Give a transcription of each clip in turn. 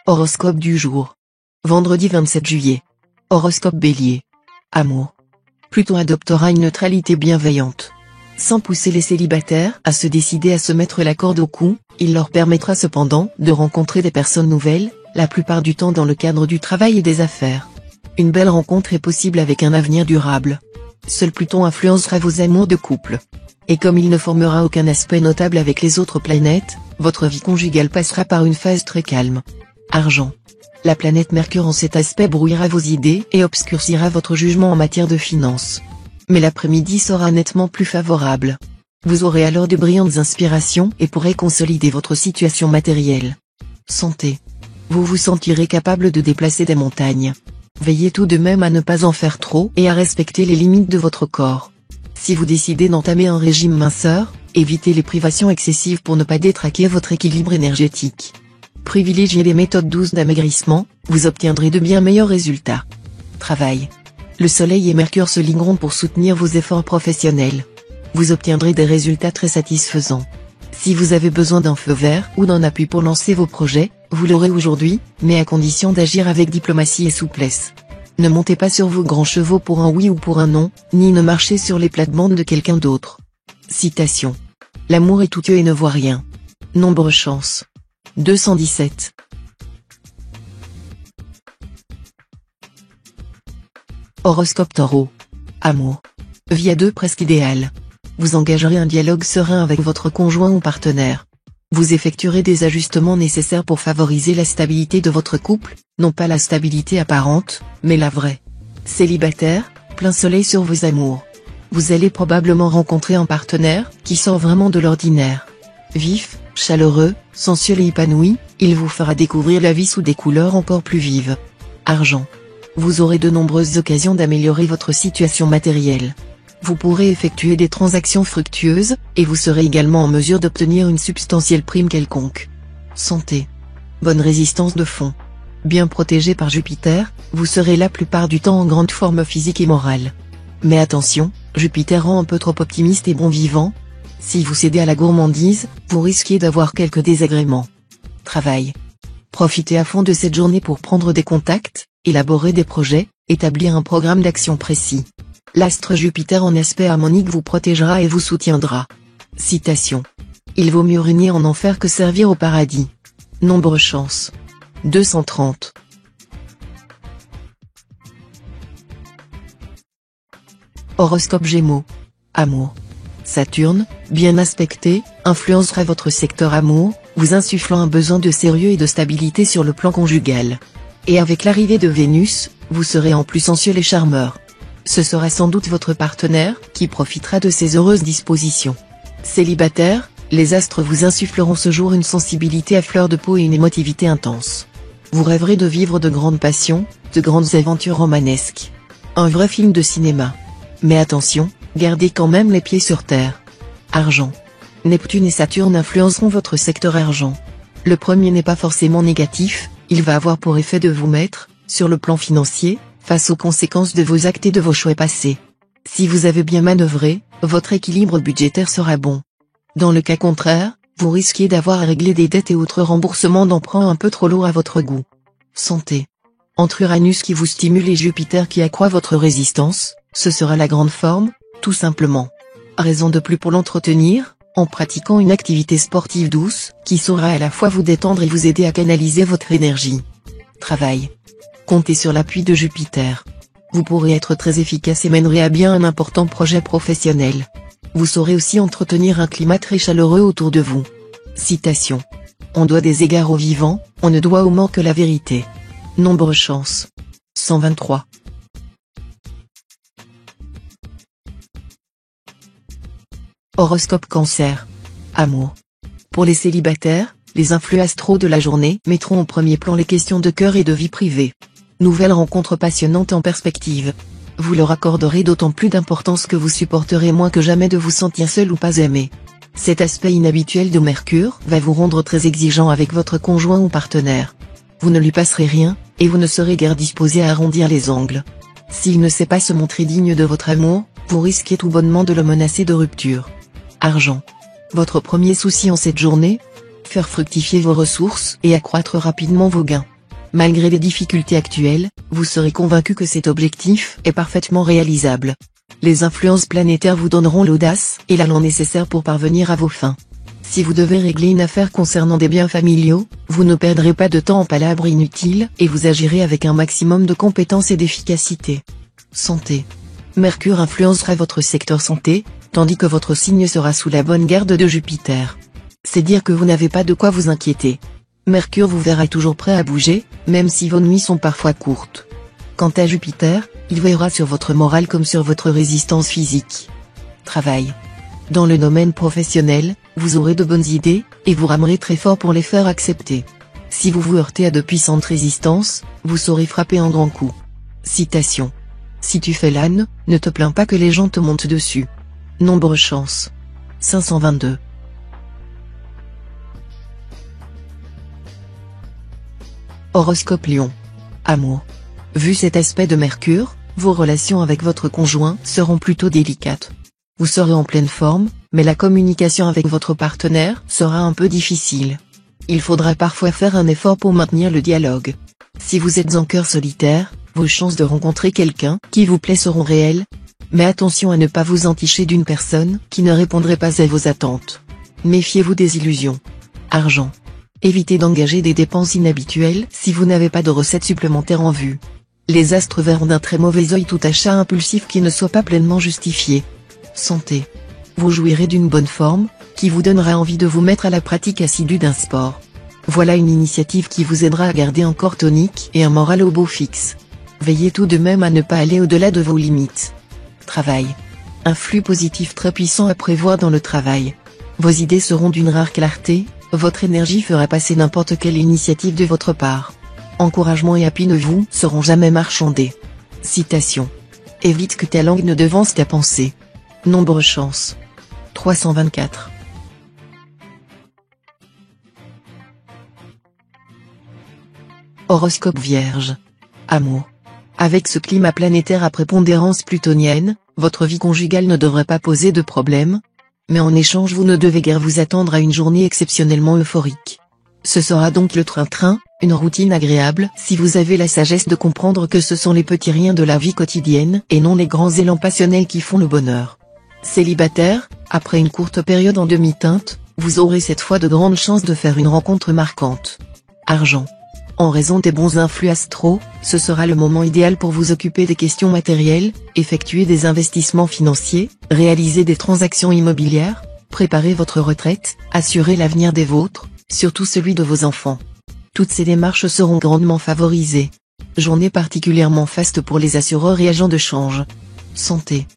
Horoscope du jour. Vendredi 27 juillet. Horoscope Bélier. Amour. Pluton adoptera une neutralité bienveillante. Sans pousser les célibataires à se décider à se mettre la corde au cou, il leur permettra cependant de rencontrer des personnes nouvelles, la plupart du temps dans le cadre du travail et des affaires. Une belle rencontre est possible avec un avenir durable. Seul Pluton influencera vos amours de couple. Et comme il ne formera aucun aspect notable avec les autres planètes, votre vie conjugale passera par une phase très calme. Argent. La planète Mercure en cet aspect brouillera vos idées et obscurcira votre jugement en matière de finances. Mais l'après-midi sera nettement plus favorable. Vous aurez alors de brillantes inspirations et pourrez consolider votre situation matérielle. Santé. Vous vous sentirez capable de déplacer des montagnes. Veillez tout de même à ne pas en faire trop et à respecter les limites de votre corps. Si vous décidez d'entamer un régime minceur, évitez les privations excessives pour ne pas détraquer votre équilibre énergétique. Privilégiez les méthodes douces d'amaigrissement, vous obtiendrez de bien meilleurs résultats. Travail. Le Soleil et Mercure se ligneront pour soutenir vos efforts professionnels. Vous obtiendrez des résultats très satisfaisants. Si vous avez besoin d'un feu vert ou d'un appui pour lancer vos projets, vous l'aurez aujourd'hui, mais à condition d'agir avec diplomatie et souplesse. Ne montez pas sur vos grands chevaux pour un oui ou pour un non, ni ne marchez sur les plates-bandes de quelqu'un d'autre. Citation. L'amour est tout yeux et ne voit rien. Nombre chance. 217. Horoscope Taureau. Amour. Vie à deux presque idéale. Vous engagerez un dialogue serein avec votre conjoint ou partenaire. Vous effectuerez des ajustements nécessaires pour favoriser la stabilité de votre couple, non pas la stabilité apparente, mais la vraie. Célibataire, plein soleil sur vos amours. Vous allez probablement rencontrer un partenaire qui sort vraiment de l'ordinaire. Vif, chaleureux, sensuel et épanoui, il vous fera découvrir la vie sous des couleurs encore plus vives. Argent. Vous aurez de nombreuses occasions d'améliorer votre situation matérielle. Vous pourrez effectuer des transactions fructueuses, et vous serez également en mesure d'obtenir une substantielle prime quelconque. Santé. Bonne résistance de fond. Bien protégé par Jupiter, vous serez la plupart du temps en grande forme physique et morale. Mais attention, Jupiter rend un peu trop optimiste et bon vivant. Si vous cédez à la gourmandise, vous risquez d'avoir quelques désagréments. Travail. Profitez à fond de cette journée pour prendre des contacts, élaborer des projets, établir un programme d'action précis. L'astre Jupiter en aspect harmonique vous protégera et vous soutiendra. Citation. Il vaut mieux régner en enfer que servir au paradis. Nombre chance. 230. Horoscope Gémeaux. Amour. Saturne, bien aspecté, influencera votre secteur amour, vous insufflant un besoin de sérieux et de stabilité sur le plan conjugal. Et avec l'arrivée de Vénus, vous serez en plus sensuel et charmeur. Ce sera sans doute votre partenaire qui profitera de ces heureuses dispositions. Célibataire, les astres vous insuffleront ce jour une sensibilité à fleur de peau et une émotivité intense. Vous rêverez de vivre de grandes passions, de grandes aventures romanesques. Un vrai film de cinéma. Mais attention, gardez quand même les pieds sur terre. Argent. Neptune et Saturne influenceront votre secteur argent. Le premier n'est pas forcément négatif, il va avoir pour effet de vous mettre, sur le plan financier, face aux conséquences de vos actes et de vos choix passés. Si vous avez bien manœuvré, votre équilibre budgétaire sera bon. Dans le cas contraire, vous risquez d'avoir à régler des dettes et autres remboursements d'emprunts un peu trop lourds à votre goût. Santé. Entre Uranus qui vous stimule et Jupiter qui accroît votre résistance, ce sera la grande forme, tout simplement. Raison de plus pour l'entretenir, en pratiquant une activité sportive douce, qui saura à la fois vous détendre et vous aider à canaliser votre énergie. Travail. Comptez sur l'appui de Jupiter. Vous pourrez être très efficace et mènerez à bien un important projet professionnel. Vous saurez aussi entretenir un climat très chaleureux autour de vous. Citation. On doit des égards aux vivants, on ne doit aux morts que la vérité. Nombre chance. 123. Horoscope Cancer. Amour. Pour les célibataires, les influx astraux de la journée mettront au premier plan les questions de cœur et de vie privée. Nouvelle rencontre passionnante en perspective. Vous leur accorderez d'autant plus d'importance que vous supporterez moins que jamais de vous sentir seul ou pas aimé. Cet aspect inhabituel de Mercure va vous rendre très exigeant avec votre conjoint ou partenaire. Vous ne lui passerez rien, et vous ne serez guère disposé à arrondir les angles. S'il ne sait pas se montrer digne de votre amour, vous risquez tout bonnement de le menacer de rupture. Argent. Votre premier souci en cette journée ? Faire fructifier vos ressources et accroître rapidement vos gains. Malgré les difficultés actuelles, vous serez convaincu que cet objectif est parfaitement réalisable. Les influences planétaires vous donneront l'audace et l'allant nécessaire pour parvenir à vos fins. Si vous devez régler une affaire concernant des biens familiaux, vous ne perdrez pas de temps en palabres inutiles et vous agirez avec un maximum de compétence et d'efficacité. Santé. Mercure influencera votre secteur santé, tandis que votre signe sera sous la bonne garde de Jupiter. C'est dire que vous n'avez pas de quoi vous inquiéter. Mercure vous verra toujours prêt à bouger, même si vos nuits sont parfois courtes. Quant à Jupiter, il veillera sur votre morale comme sur votre résistance physique. Travail. Dans le domaine professionnel, vous aurez de bonnes idées, et vous ramerez très fort pour les faire accepter. Si vous vous heurtez à de puissantes résistances, vous saurez frapper un grand coup. Citation. Si tu fais l'âne, ne te plains pas que les gens te montent dessus. Nombre chance. 522. Horoscope Lion. Amour. Vu cet aspect de Mercure, vos relations avec votre conjoint seront plutôt délicates. Vous serez en pleine forme, mais la communication avec votre partenaire sera un peu difficile. Il faudra parfois faire un effort pour maintenir le dialogue. Si vous êtes en cœur solitaire, vos chances de rencontrer quelqu'un qui vous plaît seront réelles. Mais attention à ne pas vous enticher d'une personne qui ne répondrait pas à vos attentes. Méfiez-vous des illusions. Argent. Évitez d'engager des dépenses inhabituelles si vous n'avez pas de recettes supplémentaires en vue. Les astres verront d'un très mauvais œil tout achat impulsif qui ne soit pas pleinement justifié. Santé. Vous jouirez d'une bonne forme, qui vous donnera envie de vous mettre à la pratique assidue d'un sport. Voilà une initiative qui vous aidera à garder un corps tonique et un moral au beau fixe. Veillez tout de même à ne pas aller au-delà de vos limites. Travail. Un flux positif très puissant à prévoir dans le travail. Vos idées seront d'une rare clarté, votre énergie fera passer n'importe quelle initiative de votre part. Encouragement et appui ne vous seront jamais marchandés. Citation. Évite que ta langue ne devance ta pensée. Nombre chance. 324. Horoscope Vierge. Amour. Avec ce climat planétaire à prépondérance plutonienne, votre vie conjugale ne devrait pas poser de problème. Mais en échange vous ne devez guère vous attendre à une journée exceptionnellement euphorique. Ce sera donc le train-train, une routine agréable si vous avez la sagesse de comprendre que ce sont les petits riens de la vie quotidienne et non les grands élans passionnels qui font le bonheur. Célibataire, après une courte période en demi-teinte, vous aurez cette fois de grandes chances de faire une rencontre marquante. Argent. En raison des bons influx astraux, ce sera le moment idéal pour vous occuper des questions matérielles, effectuer des investissements financiers, réaliser des transactions immobilières, préparer votre retraite, assurer l'avenir des vôtres, surtout celui de vos enfants. Toutes ces démarches seront grandement favorisées. Journée particulièrement faste pour les assureurs et agents de change. Santé.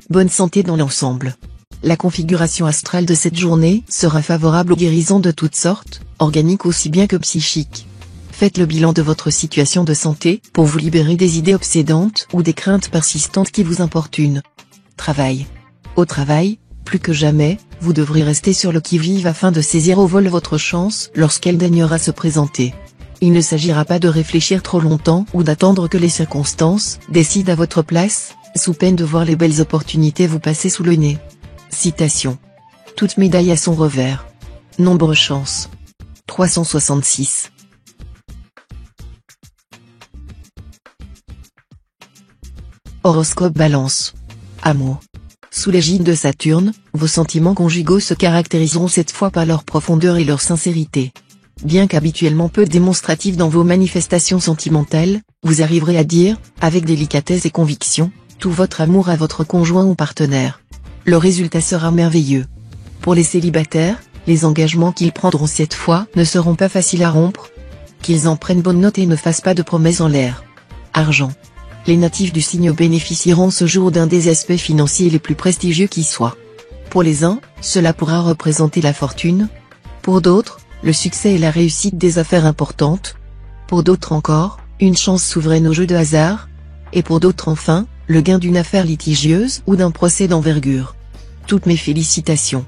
Bonne santé dans l'ensemble. La configuration astrale de cette journée sera favorable aux guérisons de toutes sortes, organiques aussi bien que psychiques. Faites le bilan de votre situation de santé pour vous libérer des idées obsédantes ou des craintes persistantes qui vous importunent. Travail. Au travail, plus que jamais, vous devrez rester sur le qui-vive afin de saisir au vol votre chance lorsqu'elle daignera se présenter. Il ne s'agira pas de réfléchir trop longtemps ou d'attendre que les circonstances décident à votre place, sous peine de voir les belles opportunités vous passer sous le nez. Citation. Toute médaille a son revers. Nombre chance. 366. Horoscope Balance. Amour. Sous l'égide de Saturne, vos sentiments conjugaux se caractériseront cette fois par leur profondeur et leur sincérité. Bien qu'habituellement peu démonstratifs dans vos manifestations sentimentales, vous arriverez à dire, avec délicatesse et conviction, tout votre amour à votre conjoint ou partenaire. Le résultat sera merveilleux. Pour les célibataires, les engagements qu'ils prendront cette fois ne seront pas faciles à rompre. Qu'ils en prennent bonne note et ne fassent pas de promesses en l'air. Argent. Les natifs du signe bénéficieront ce jour d'un des aspects financiers les plus prestigieux qui soient. Pour les uns, cela pourra représenter la fortune. Pour d'autres, le succès et la réussite des affaires importantes. Pour d'autres encore, une chance souveraine au jeu de hasard. Et pour d'autres enfin, le gain d'une affaire litigieuse ou d'un procès d'envergure. Toutes mes félicitations.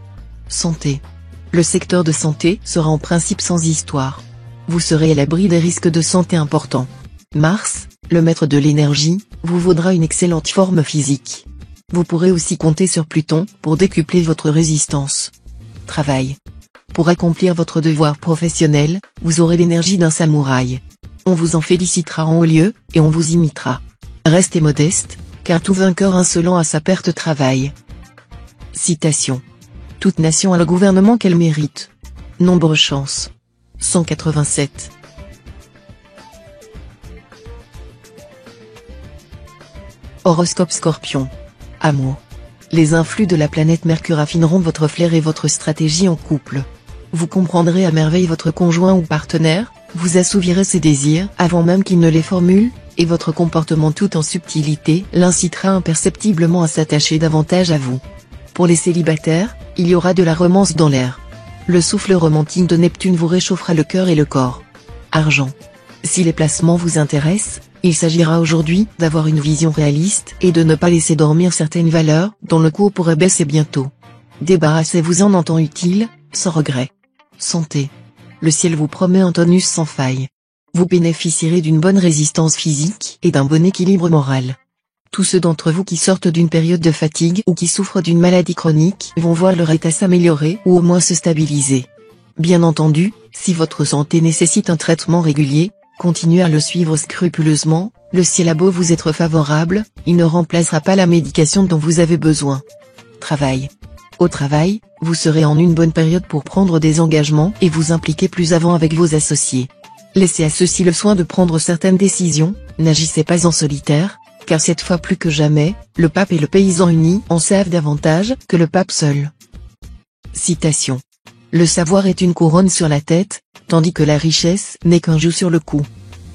Santé. Le secteur de santé sera en principe sans histoire. Vous serez à l'abri des risques de santé importants. Mars, le maître de l'énergie, vous vaudra une excellente forme physique. Vous pourrez aussi compter sur Pluton pour décupler votre résistance. Travail. Pour accomplir votre devoir professionnel, vous aurez l'énergie d'un samouraï. On vous en félicitera en haut lieu, et on vous imitera. Restez modeste, car tout vainqueur insolent à sa perte travaille. Citation. Toute nation a le gouvernement qu'elle mérite. Nombre chance. 187. Horoscope Scorpion. Amour. Les influx de la planète Mercure affineront votre flair et votre stratégie en couple. Vous comprendrez à merveille votre conjoint ou partenaire, vous assouvirez ses désirs avant même qu'il ne les formule, et votre comportement tout en subtilité l'incitera imperceptiblement à s'attacher davantage à vous. Pour les célibataires, il y aura de la romance dans l'air. Le souffle romantique de Neptune vous réchauffera le cœur et le corps. Argent. Si les placements vous intéressent, il s'agira aujourd'hui d'avoir une vision réaliste et de ne pas laisser dormir certaines valeurs dont le cours pourrait baisser bientôt. Débarrassez-vous en temps utile, sans regret. Santé. Le ciel vous promet un tonus sans faille. Vous bénéficierez d'une bonne résistance physique et d'un bon équilibre moral. Tous ceux d'entre vous qui sortent d'une période de fatigue ou qui souffrent d'une maladie chronique vont voir leur état s'améliorer ou au moins se stabiliser. Bien entendu, si votre santé nécessite un traitement régulier, continuez à le suivre scrupuleusement, le ciel a beau vous être favorable, il ne remplacera pas la médication dont vous avez besoin. Travail. Au travail, vous serez en une bonne période pour prendre des engagements et vous impliquer plus avant avec vos associés. Laissez à ceux-ci le soin de prendre certaines décisions, n'agissez pas en solitaire, car cette fois plus que jamais, le pape et le paysan unis en savent davantage que le pape seul. Citation. Le savoir est une couronne sur la tête, tandis que la richesse n'est qu'un joug sur le cou.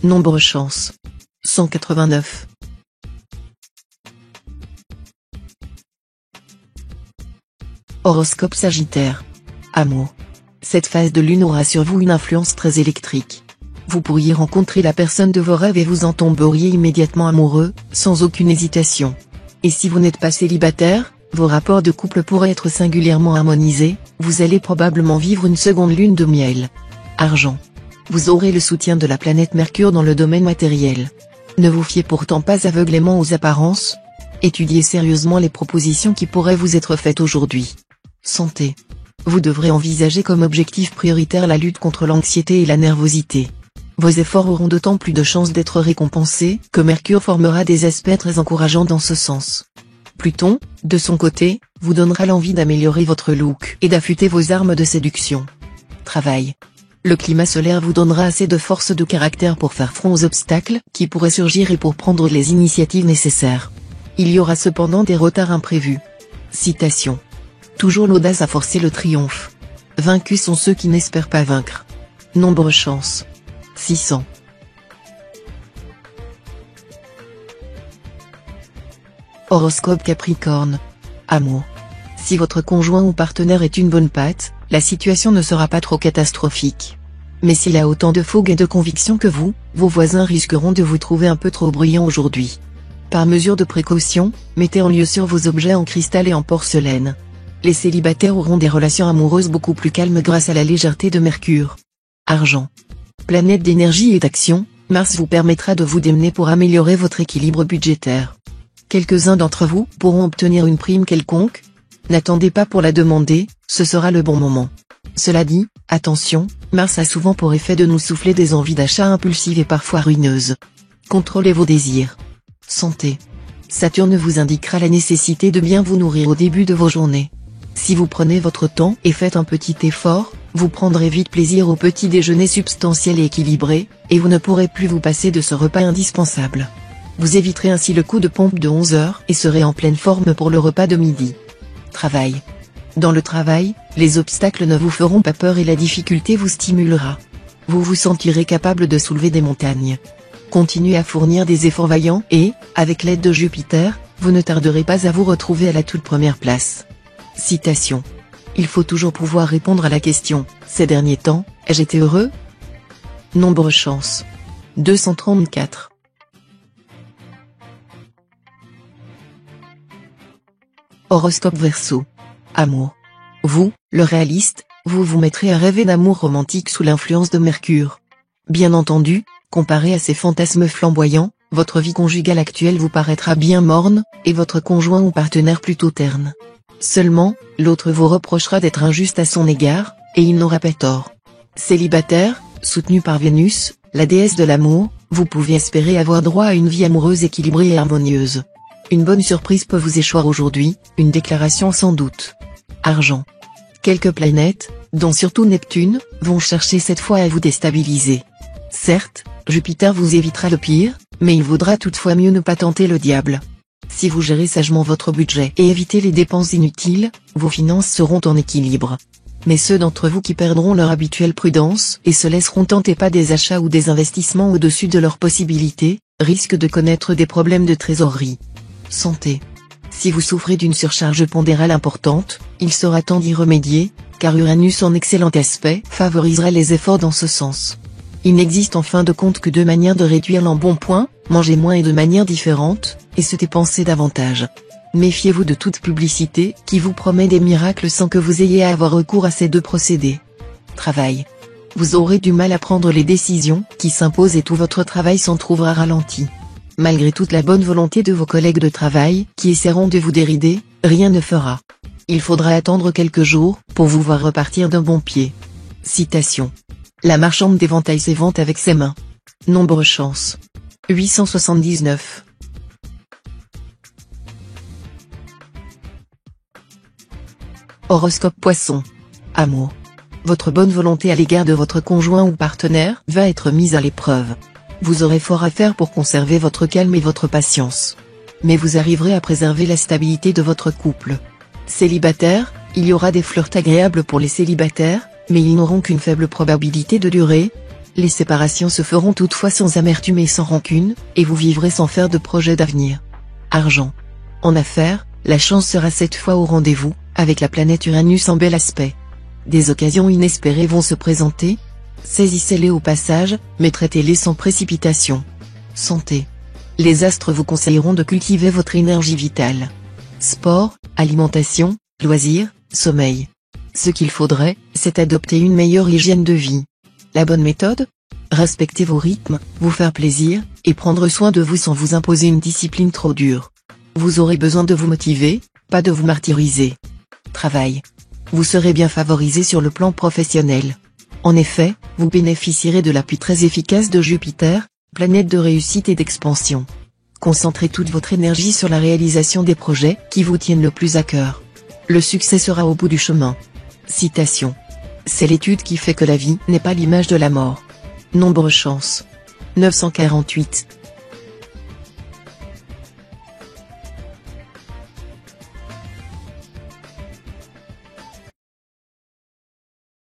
Nombre chance. 189. Horoscope Sagittaire. Amour. Cette phase de lune aura sur vous une influence très électrique. Vous pourriez rencontrer la personne de vos rêves et vous en tomberiez immédiatement amoureux, sans aucune hésitation. Et si vous n'êtes pas célibataire, vos rapports de couple pourraient être singulièrement harmonisés, vous allez probablement vivre une seconde lune de miel. Argent. Vous aurez le soutien de la planète Mercure dans le domaine matériel. Ne vous fiez pourtant pas aveuglément aux apparences. Étudiez sérieusement les propositions qui pourraient vous être faites aujourd'hui. Santé. Vous devrez envisager comme objectif prioritaire la lutte contre l'anxiété et la nervosité. Vos efforts auront d'autant plus de chances d'être récompensés que Mercure formera des aspects très encourageants dans ce sens. Pluton, de son côté, vous donnera l'envie d'améliorer votre look et d'affûter vos armes de séduction. Travail. Le climat solaire vous donnera assez de force de caractère pour faire front aux obstacles qui pourraient surgir et pour prendre les initiatives nécessaires. Il y aura cependant des retards imprévus. Citation. Toujours l'audace a forcé le triomphe. Vaincus sont ceux qui n'espèrent pas vaincre. Nombre chance. 600. Horoscope Capricorne. Amour. Si votre conjoint ou partenaire est une bonne patte, la situation ne sera pas trop catastrophique. Mais s'il a autant de fougue et de conviction que vous, vos voisins risqueront de vous trouver un peu trop bruyant aujourd'hui. Par mesure de précaution, mettez en lieu sûr vos objets en cristal et en porcelaine. Les célibataires auront des relations amoureuses beaucoup plus calmes grâce à la légèreté de Mercure. Argent. Planète d'énergie et d'action, Mars vous permettra de vous démener pour améliorer votre équilibre budgétaire. Quelques-uns d'entre vous pourront obtenir une prime quelconque. N'attendez pas pour la demander, ce sera le bon moment. Cela dit, attention, Mars a souvent pour effet de nous souffler des envies d'achat impulsives et parfois ruineuses. Contrôlez vos désirs. Santé. Saturne vous indiquera la nécessité de bien vous nourrir au début de vos journées. Si vous prenez votre temps et faites un petit effort, vous prendrez vite plaisir au petit déjeuner substantiel et équilibré, et vous ne pourrez plus vous passer de ce repas indispensable. Vous éviterez ainsi le coup de pompe de 11 heures et serez en pleine forme pour le repas de midi. Travail. Dans le travail, les obstacles ne vous feront pas peur et la difficulté vous stimulera. Vous vous sentirez capable de soulever des montagnes. Continuez à fournir des efforts vaillants et, avec l'aide de Jupiter, vous ne tarderez pas à vous retrouver à la toute première place. Citation. Il faut toujours pouvoir répondre à la question « Ces derniers temps, ai-je été heureux ?» Nombre chance. 234. Horoscope Verseau. Amour. Vous, le réaliste, vous vous mettrez à rêver d'amour romantique sous l'influence de Mercure. Bien entendu, comparé à ces fantasmes flamboyants, votre vie conjugale actuelle vous paraîtra bien morne, et votre conjoint ou partenaire plutôt terne. Seulement, l'autre vous reprochera d'être injuste à son égard, et il n'aura pas tort. Célibataire, soutenu par Vénus, La déesse de l'amour, vous pouvez espérer avoir droit à une vie amoureuse équilibrée et harmonieuse. Une bonne surprise peut vous échoir aujourd'hui, une déclaration sans doute. Argent. Quelques planètes, dont surtout Neptune, vont chercher cette fois à vous déstabiliser. Certes, Jupiter vous évitera le pire, mais il vaudra toutefois mieux ne pas tenter le diable. Si vous gérez sagement votre budget et évitez les dépenses inutiles, vos finances seront en équilibre. Mais ceux d'entre vous qui perdront leur habituelle prudence et se laisseront tenter par des achats ou des investissements au-dessus de leurs possibilités, risquent de connaître des problèmes de trésorerie. Santé. Si vous souffrez d'une surcharge pondérale importante, il sera temps d'y remédier, car Uranus en excellent aspect favorisera les efforts dans ce sens. Il n'existe en fin de compte que deux manières de réduire l'embonpoint, manger moins et de manière différente, et se dépenser davantage. Méfiez-vous de toute publicité qui vous promet des miracles sans que vous ayez à avoir recours à ces deux procédés. Travail. Vous aurez du mal à prendre les décisions qui s'imposent et tout votre travail s'en trouvera ralenti. Malgré toute la bonne volonté de vos collègues de travail qui essaieront de vous dérider, rien ne fera. Il faudra attendre quelques jours pour vous voir repartir d'un bon pied. Citation. La marchande d'éventails s'évente avec ses mains. Nombre chance. 879. Horoscope Poisson. Amour. Votre bonne volonté à l'égard de votre conjoint ou partenaire va être mise à l'épreuve. Vous aurez fort à faire pour conserver votre calme et votre patience. Mais vous arriverez à préserver la stabilité de votre couple. Célibataire, il y aura des flirts agréables pour les célibataires, mais ils n'auront qu'une faible probabilité de durer. Les séparations se feront toutefois sans amertume et sans rancune, et vous vivrez sans faire de projet d'avenir. Argent. En affaires, la chance sera cette fois au rendez-vous, avec la planète Uranus en bel aspect. Des occasions inespérées vont se présenter. Saisissez-les au passage, mais traitez-les sans précipitation. Santé. Les astres vous conseilleront de cultiver votre énergie vitale. Sport, alimentation, loisirs, sommeil. Ce qu'il faudrait, c'est adopter une meilleure hygiène de vie. La bonne méthode ? Respecter vos rythmes, vous faire plaisir, et prendre soin de vous sans vous imposer une discipline trop dure. Vous aurez besoin de vous motiver, pas de vous martyriser. Travail. Vous serez bien favorisé sur le plan professionnel. En effet, vous bénéficierez de l'appui très efficace de Jupiter, planète de réussite et d'expansion. Concentrez toute votre énergie sur la réalisation des projets qui vous tiennent le plus à cœur. Le succès sera au bout du chemin. Citation. C'est l'étude qui fait que la vie n'est pas l'image de la mort. Nombre chance. 948.